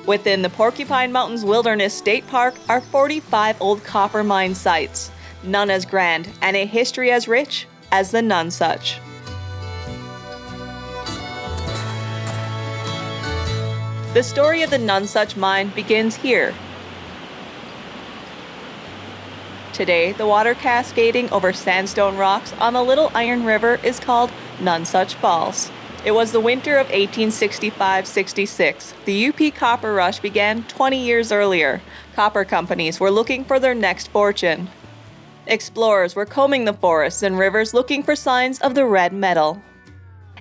Within the Porcupine Mountains Wilderness State Park are 45 old copper mine sites, none as grand and a history as rich as the Nonesuch. The story of the Nonesuch Mine begins here. Today, the water cascading over sandstone rocks on the Little Iron River is called Nonesuch Falls. It was the winter of 1865-66. The UP copper rush began 20 years earlier. Copper companies were looking for their next fortune. Explorers were combing the forests and rivers looking for signs of the red metal.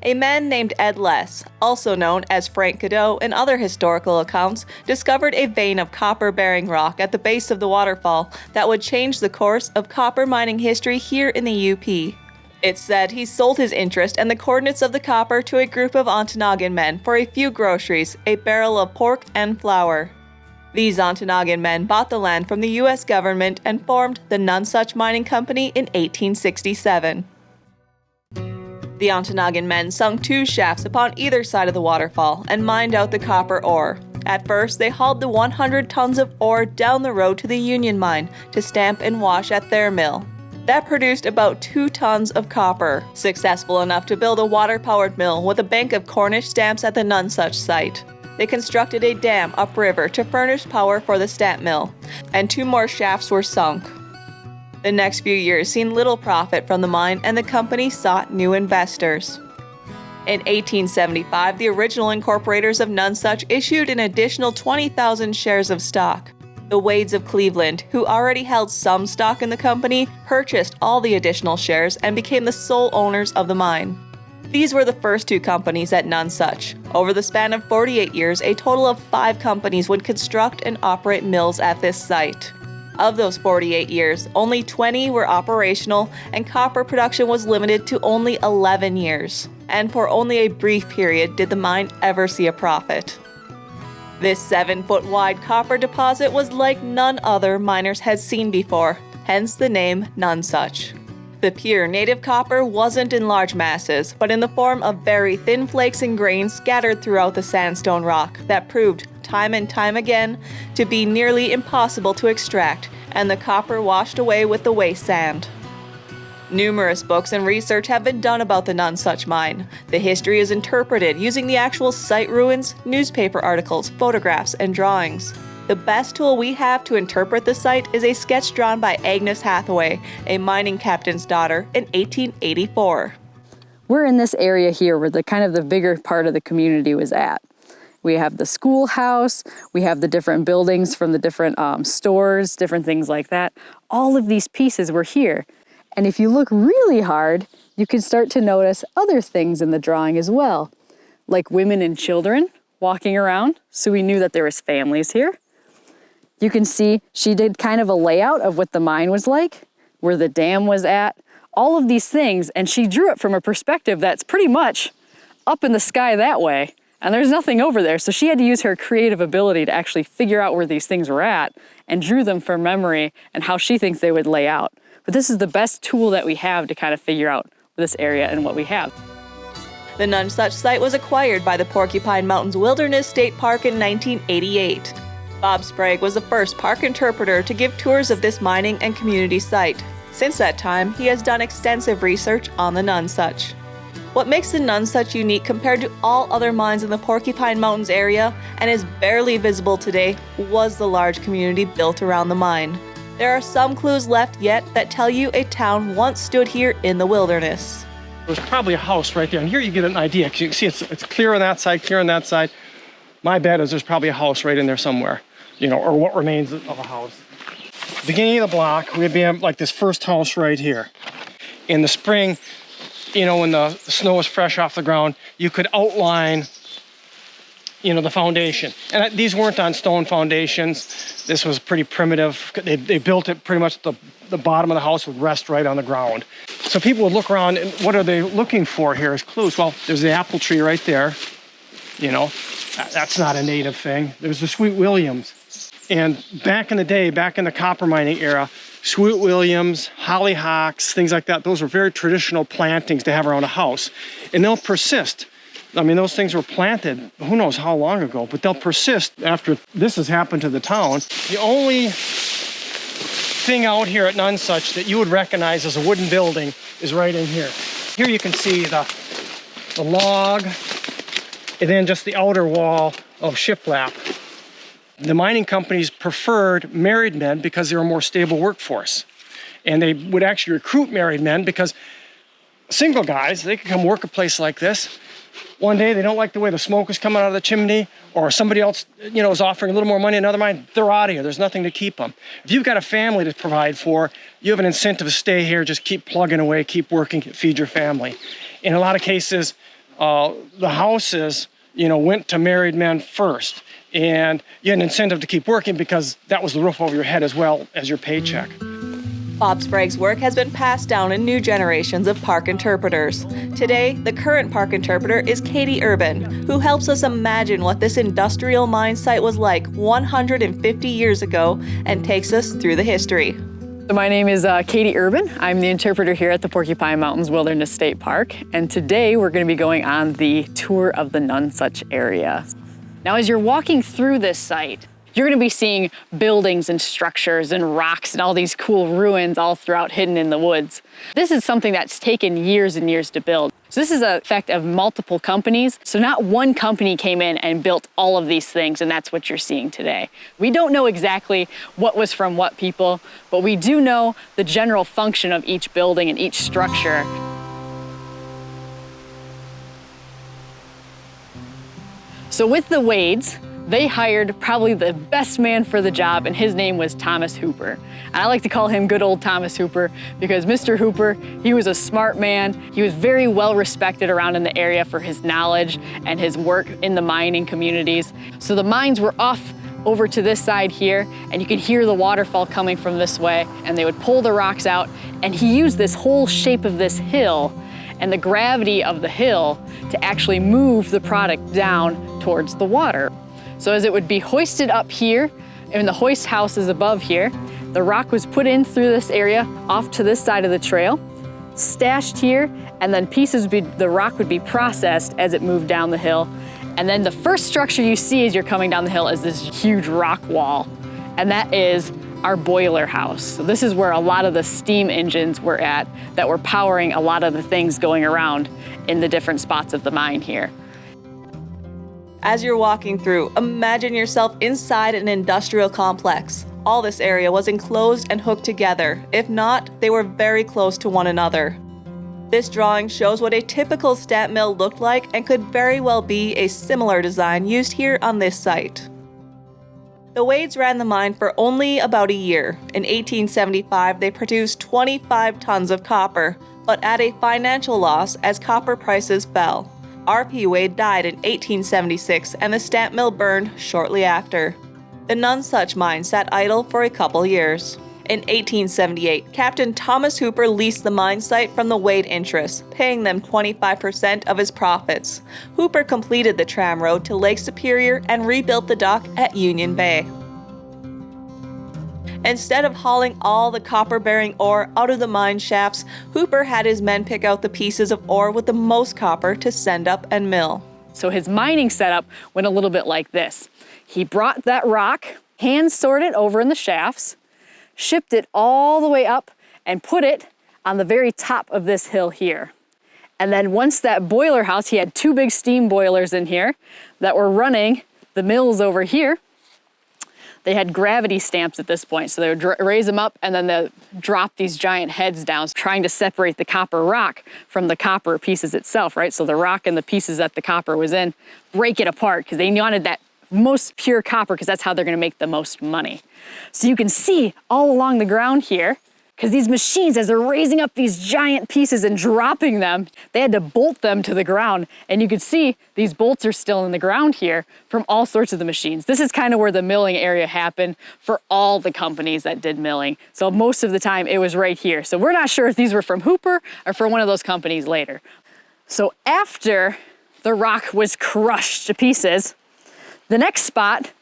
A man named Ed Less, also known as Frank Cadeau in other historical accounts, discovered a vein of copper-bearing rock at the base of the waterfall that would change the course of copper mining history here in the UP. It's said he sold his interest and the coordinates of the copper to a group of Ontonagon men for a few groceries, a barrel of pork, and flour. These Ontonagon men bought the land from the U.S. government and formed the Nonesuch Mining Company in 1867. The Ontonagon men sunk 2 shafts upon either side of the waterfall and mined out the copper ore. At first, they hauled the 100 tons of ore down the road to the Union Mine to stamp and wash at their mill. That produced about 2 tons of copper, successful enough to build a water-powered mill with a bank of Cornish stamps at the Nonesuch site. They constructed a dam upriver to furnish power for the stamp mill, and 2 more shafts were sunk. The next few years seen little profit from the mine, and the company sought new investors. In 1875, the original incorporators of Nonesuch issued an additional 20,000 shares of stock. The Wades of Cleveland, who already held some stock in the company, purchased all the additional shares and became the sole owners of the mine. These were the first 2 companies at Nonesuch. Over the span of 48 years, a total of 5 companies would construct and operate mills at this site. Of those 48 years, only 20 were operational, and copper production was limited to only 11 years. And for only a brief period did the mine ever see a profit. This 7-foot-wide copper deposit was like none other miners had seen before, hence the name Nonesuch. The pure native copper wasn't in large masses, but in the form of very thin flakes and grains scattered throughout the sandstone rock that proved, time and time again, to be nearly impossible to extract, and the copper washed away with the waste sand. Numerous books and research have been done about the Nonesuch mine. The history is interpreted using the actual site ruins, newspaper articles, photographs, and drawings. The best tool we have to interpret the site is a sketch drawn by Agnes Hathaway, a mining captain's daughter, in 1884. We're in this area here where the bigger part of the community was at. We have the schoolhouse, we have the different buildings from the different stores, different things like that. All of these pieces were here. And if you look really hard, you can start to notice other things in the drawing as well, like women and children walking around, so we knew that there was families here. You can see she did kind of a layout of what the mine was like, where the dam was at, all of these things, and she drew it from a perspective that's pretty much up in the sky that way, and there's nothing over there. So she had to use her creative ability to actually figure out where these things were at and drew them from memory and how she thinks they would lay out. But this is the best tool that we have to kind of figure out this area and what we have. The Nonesuch site was acquired by the Porcupine Mountains Wilderness State Park in 1988. Bob Sprague was the first park interpreter to give tours of this mining and community site. Since that time, he has done extensive research on the Nonesuch. What makes the Nonesuch unique compared to all other mines in the Porcupine Mountains area and is barely visible today was the large community built around the mine. There are some clues left yet that tell you a town once stood here in the wilderness. There's probably a house right there, and here you get an idea, because you can see it's clear on that side, clear on that side. My bet is there's probably a house right in there somewhere, or what remains of a house. Beginning of the block, we'd be like this first house right here. In the spring, when the snow was fresh off the ground, you could outline the foundation. And these weren't on stone foundations. This was pretty primitive. They built it pretty much, the bottom of the house would rest right on the ground. So people would look around, and what are they looking for here as clues? Well, there's the apple tree right there. That's not a native thing. There's the sweet williams. And back in the day, back in the copper mining era, sweet williams, hollyhocks, things like that, those were very traditional plantings to have around a house. And they'll persist. I mean, those things were planted who knows how long ago, but they'll persist after this has happened to the town. The only thing out here at Nonesuch that you would recognize as a wooden building is right in here. Here you can see the log and then just the outer wall of shiplap. The mining companies preferred married men because they were a more stable workforce. And they would actually recruit married men because single guys, they could come work a place like this. One day they don't like the way the smoke is coming out of the chimney, or somebody else, is offering a little more money, another mine, they're out of here. There's nothing to keep them. If you've got a family to provide for, you have an incentive to stay here, just keep plugging away, keep working, feed your family. In a lot of cases, the houses, went to married men first. And you had an incentive to keep working because that was the roof over your head as well as your paycheck. Bob Sprague's work has been passed down in new generations of park interpreters. Today, the current park interpreter is Katie Urban, who helps us imagine what this industrial mine site was like 150 years ago and takes us through the history. So my name is Katie Urban. I'm the interpreter here at the Porcupine Mountains Wilderness State Park. And today we're going to be going on the tour of the Nonesuch area. Now, as you're walking through this site, you're gonna be seeing buildings and structures and rocks and all these cool ruins all throughout hidden in the woods. This is something that's taken years and years to build. So this is an effect of multiple companies. So not one company came in and built all of these things, and that's what you're seeing today. We don't know exactly what was from what people, but we do know the general function of each building and each structure. So with the Wades, they hired probably the best man for the job, and his name was Thomas Hooper. And I like to call him good old Thomas Hooper because Mr. Hooper, he was a smart man. He was very well respected around in the area for his knowledge and his work in the mining communities. So the mines were off over to this side here, and you could hear the waterfall coming from this way, and they would pull the rocks out, and he used this whole shape of this hill and the gravity of the hill to actually move the product down towards the water. So as it would be hoisted up here, and the hoist house is above here, the rock was put in through this area off to this side of the trail, stashed here, and then the rock would be processed as it moved down the hill. And then the first structure you see as you're coming down the hill is this huge rock wall, and that is our boiler house. So this is where a lot of the steam engines were at that were powering a lot of the things going around in the different spots of the mine here. As you're walking through, imagine yourself inside an industrial complex. All this area was enclosed and hooked together. If not, they were very close to one another. This drawing shows what a typical stamp mill looked like and could very well be a similar design used here on this site. The Wades ran the mine for only about a year. In 1875, they produced 25 tons of copper, but at a financial loss as copper prices fell. R.P. Wade died in 1876, and the stamp mill burned shortly after. The Nonesuch mine sat idle for a couple years. In 1878, Captain Thomas Hooper leased the mine site from the Wade interests, paying them 25% of his profits. Hooper completed the tram road to Lake Superior and rebuilt the dock at Union Bay. Instead of hauling all the copper-bearing ore out of the mine shafts, Hooper had his men pick out the pieces of ore with the most copper to send up and mill. So his mining setup went a little bit like this. He brought that rock, hand-sorted over in the shafts, shipped it all the way up, and put it on the very top of this hill here. And then once that boiler house, he had 2 big steam boilers in here that were running the mills over here. They had gravity stamps at this point, so they would raise them up and then they drop these giant heads down, trying to separate the copper rock from the copper pieces itself, right? So the rock and the pieces that the copper was in, break it apart because they wanted that most pure copper because that's how they're gonna make the most money. So you can see all along the ground here, because these machines, as they're raising up these giant pieces and dropping them, they had to bolt them to the ground. And you can see these bolts are still in the ground here from all sorts of the machines. This is kind of where the milling area happened for all the companies that did milling. So most of the time it was right here. So we're not sure if these were from Hooper or from one of those companies later. So after the rock was crushed to pieces, the next spot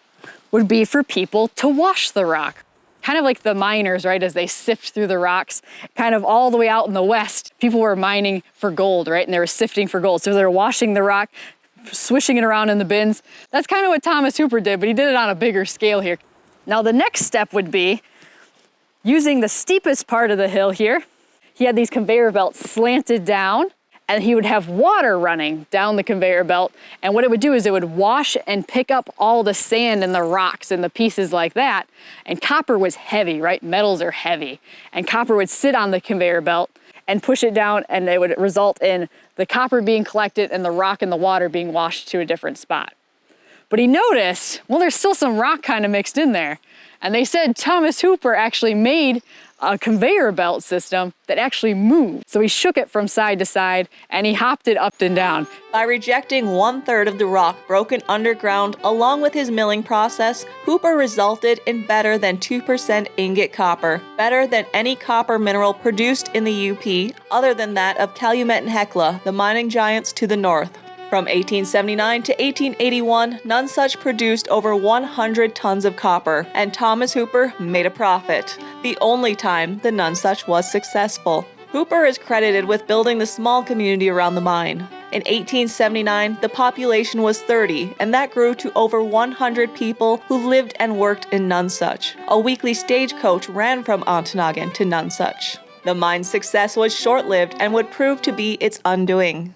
would be for people to wash the rock. Kind of like the miners, right, as they sift through the rocks, kind of all the way out in the west, people were mining for gold, right, and they were sifting for gold. So they're washing the rock, swishing it around in the bins. That's kind of what Thomas Hooper did, but he did it on a bigger scale here. Now the next step would be using the steepest part of the hill here. He had these conveyor belts slanted down, and he would have water running down the conveyor belt. And what it would do is it would wash and pick up all the sand and the rocks and the pieces like that. And copper was heavy, right? Metals are heavy. And copper would sit on the conveyor belt and push it down, and it would result in the copper being collected and the rock and the water being washed to a different spot. But he noticed, well, there's still some rock kind of mixed in there. And they said Thomas Hooper actually made a conveyor belt system that actually moved. So he shook it from side to side and he hopped it up and down. By rejecting 1/3 of the rock broken underground along with his milling process, Hooper resulted in better than 2% ingot copper, better than any copper mineral produced in the UP other than that of Calumet and Hecla, the mining giants to the north. From 1879 to 1881, Nonesuch produced over 100 tons of copper, and Thomas Hooper made a profit, the only time the Nonesuch was successful. Hooper is credited with building the small community around the mine. In 1879, the population was 30, and that grew to over 100 people who lived and worked in Nonesuch. A weekly stagecoach ran from Ontonagon to Nonesuch. The mine's success was short-lived and would prove to be its undoing.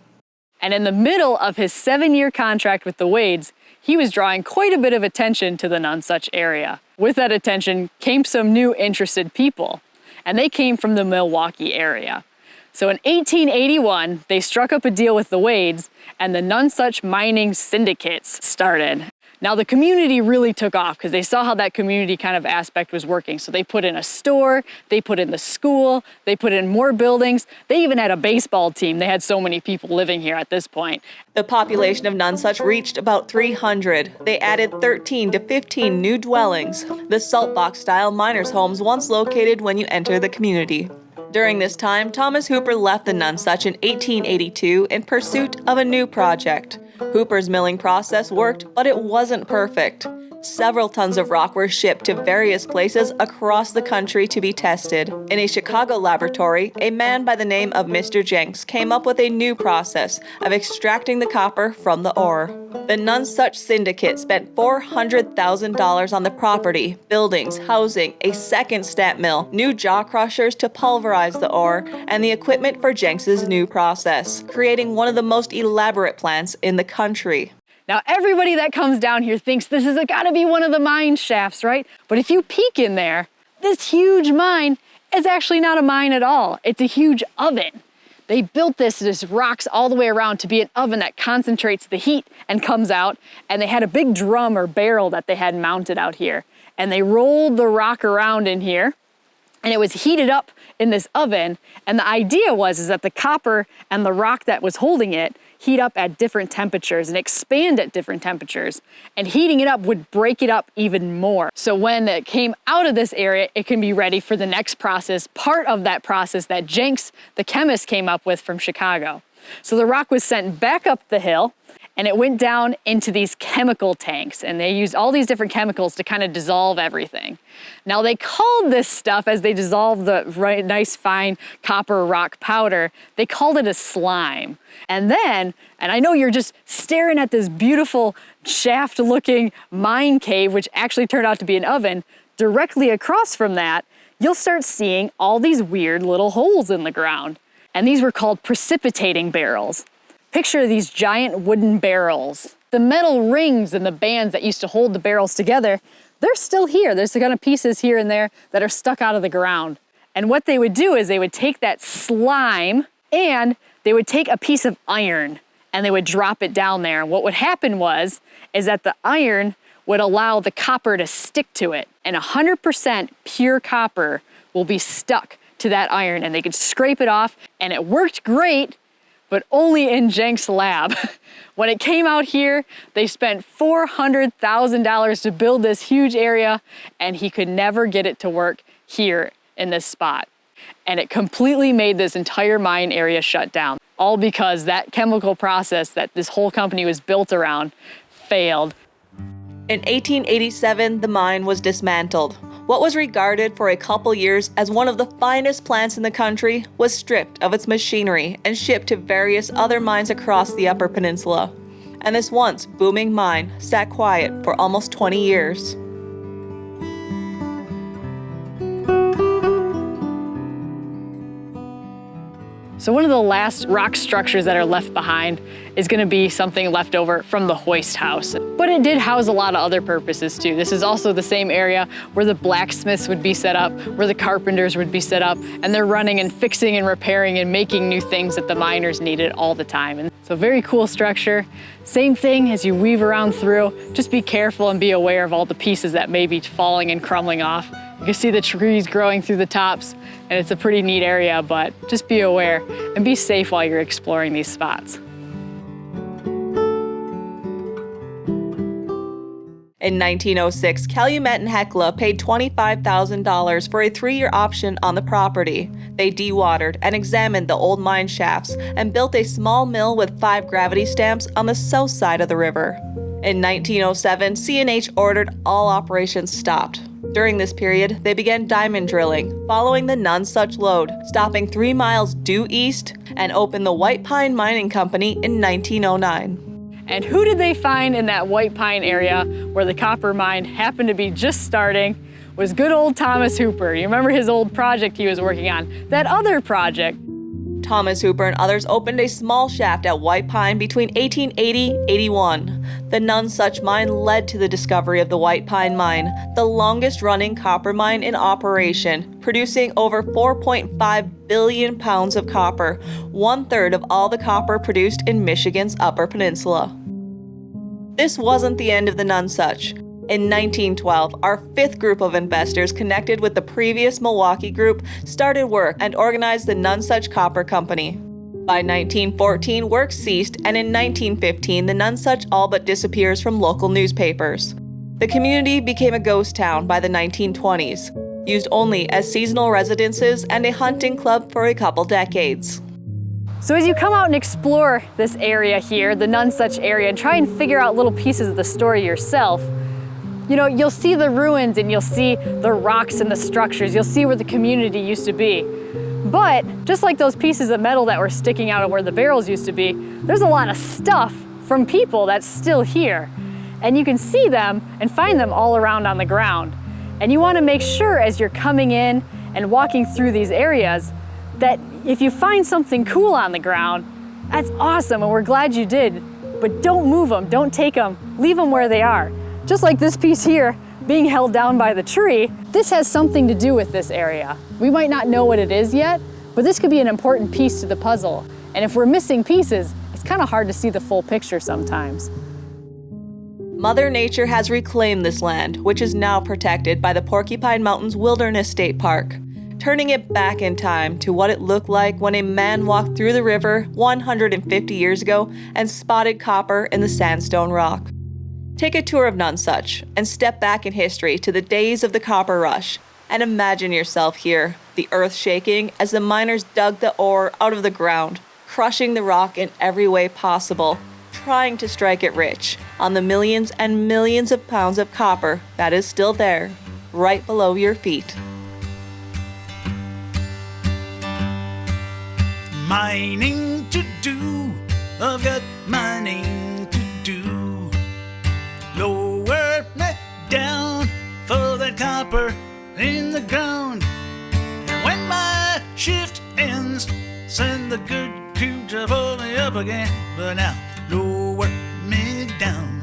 And in the middle of his 7-year contract with the Wades, he was drawing quite a bit of attention to the Nonesuch area. With that attention came some new interested people, and they came from the Milwaukee area. So in 1881, they struck up a deal with the Wades, and the Nonesuch Mining syndicates started. Now the community really took off because they saw how that community kind of aspect was working. So they put in a store, they put in the school, they put in more buildings. They even had a baseball team. They had so many people living here at this point. The population of Nonesuch reached about 300. They added 13 to 15 new dwellings, the salt box style miners' homes once located when you enter the community. During this time, Thomas Hooper left the Nonesuch in 1882 in pursuit of a new project. Hooper's milling process worked, but it wasn't perfect. Several tons of rock were shipped to various places across the country to be tested. In a Chicago laboratory, a man by the name of Mr. Jenks came up with a new process of extracting the copper from the ore. The Nonesuch syndicate spent $400,000 on the property, buildings, housing, a second stamp mill, new jaw crushers to pulverize the ore, and the equipment for Jenks's new process, creating one of the most elaborate plants in the country. Now everybody that comes down here thinks this is gotta be one of the mine shafts, right? But if you peek in there, this huge mine is actually not a mine at all. It's a huge oven. They built this rocks all the way around to be an oven that concentrates the heat and comes out, and they had a big drum or barrel that they had mounted out here. And they rolled the rock around in here, and it was heated up in this oven, and the idea was that the copper and the rock that was holding it heat up at different temperatures and expand at different temperatures. And heating it up would break it up even more. So when it came out of this area, it can be ready for the next process, part of that process that Jenks, the chemist, came up with from Chicago. So the rock was sent back up the hill, and it went down into these chemical tanks, and they used all these different chemicals to kind of dissolve everything. Now they called this stuff, as they dissolved the nice fine copper rock powder, they called it a slime. And then, and I know you're just staring at this beautiful shaft looking mine cave, which actually turned out to be an oven, directly across from that, you'll start seeing all these weird little holes in the ground. And these were called precipitating barrels. Picture these giant wooden barrels. The metal rings and the bands that used to hold the barrels together, they're still here. There's kind of pieces here and there that are stuck out of the ground. And what they would do is they would take that slime and they would take a piece of iron and they would drop it down there. And what would happen is that the iron would allow the copper to stick to it. And 100% pure copper will be stuck to that iron, and they could scrape it off, and it worked great, but only in Jenks' lab. When it came out here, they spent $400,000 to build this huge area, and he could never get it to work here in this spot. And it completely made this entire mine area shut down, all because that chemical process that this whole company was built around failed. In 1887, the mine was dismantled. What was regarded for a couple years as one of the finest plants in the country was stripped of its machinery and shipped to various other mines across the Upper Peninsula. and this once booming mine sat quiet for almost 20 years. So one of the last rock structures that are left behind is going to be something left over from the hoist house. But it did house a lot of other purposes too. This is also the same area where the blacksmiths would be set up, where the carpenters would be set up, and they're running and fixing and repairing and making new things that the miners needed all the time. And so very cool structure. Same thing as you weave around through, just be careful and be aware of all the pieces that may be falling and crumbling off. You can see the trees growing through the tops, and it's a pretty neat area, but just be aware and be safe while you're exploring these spots. In 1906, Calumet and Hecla paid $25,000 for a 3-year option on the property. They dewatered and examined the old mine shafts and built a small mill with 5 gravity stamps on the south side of the river. In 1907, C&H ordered all operations stopped. During this period, they began diamond drilling, following the Nonesuch lode, stopping 3 miles due east, and opened the White Pine Mining Company in 1909. And who did they find in that White Pine area where the copper mine happened to be just starting? Was good old Thomas Hooper. You remember his old project he was working on, that other project. Thomas Hooper and others opened a small shaft at White Pine between 1880-81. The Nonesuch Mine led to the discovery of the White Pine Mine, the longest-running copper mine in operation, producing over 4.5 billion pounds of copper, 1/3 of all the copper produced in Michigan's Upper Peninsula. This wasn't the end of the Nonesuch. In 1912, our 5th group of investors connected with the previous Milwaukee group started work and organized the Nonesuch Copper Company. By 1914, work ceased, and in 1915, the Nonesuch all but disappears from local newspapers. The community became a ghost town by the 1920s, used only as seasonal residences and a hunting club for a couple decades. So as you come out and explore this area here, the Nonesuch area, and try and figure out little pieces of the story yourself, you know, you'll see the ruins and you'll see the rocks and the structures. You'll see where the community used to be. But just like those pieces of metal that were sticking out of where the barrels used to be, there's a lot of stuff from people that's still here. And you can see them and find them all around on the ground. And you want to make sure as you're coming in and walking through these areas that if you find something cool on the ground, that's awesome and we're glad you did. But don't move them, don't take them, leave them where they are. Just like this piece here, being held down by the tree, this has something to do with this area. We might not know what it is yet, but this could be an important piece to the puzzle. And if we're missing pieces, it's kind of hard to see the full picture sometimes. Mother Nature has reclaimed this land, which is now protected by the Porcupine Mountains Wilderness State Park, turning it back in time to what it looked like when a man walked through the river 150 years ago and spotted copper in the sandstone rock. Take a tour of Nonesuch and step back in history to the days of the copper rush and imagine yourself here, the earth shaking as the miners dug the ore out of the ground, crushing the rock in every way possible, trying to strike it rich on the millions and millions of pounds of copper that is still there, right below your feet. Mining to do, I've got mining to do. Lower me down for that copper in the ground. And when my shift ends, send the good crew to pull me up again. But now, lower me down.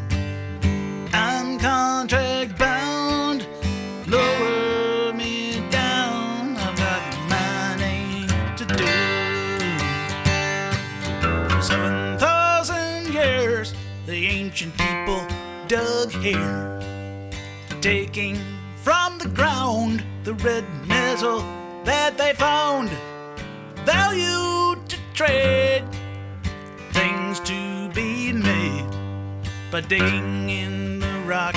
I'm contract bound. Lower me down. I've got mining to do. 7,000 years, the ancient people dug here, taking from the ground the red metal that they found. Value to trade, things to be made by digging in the rock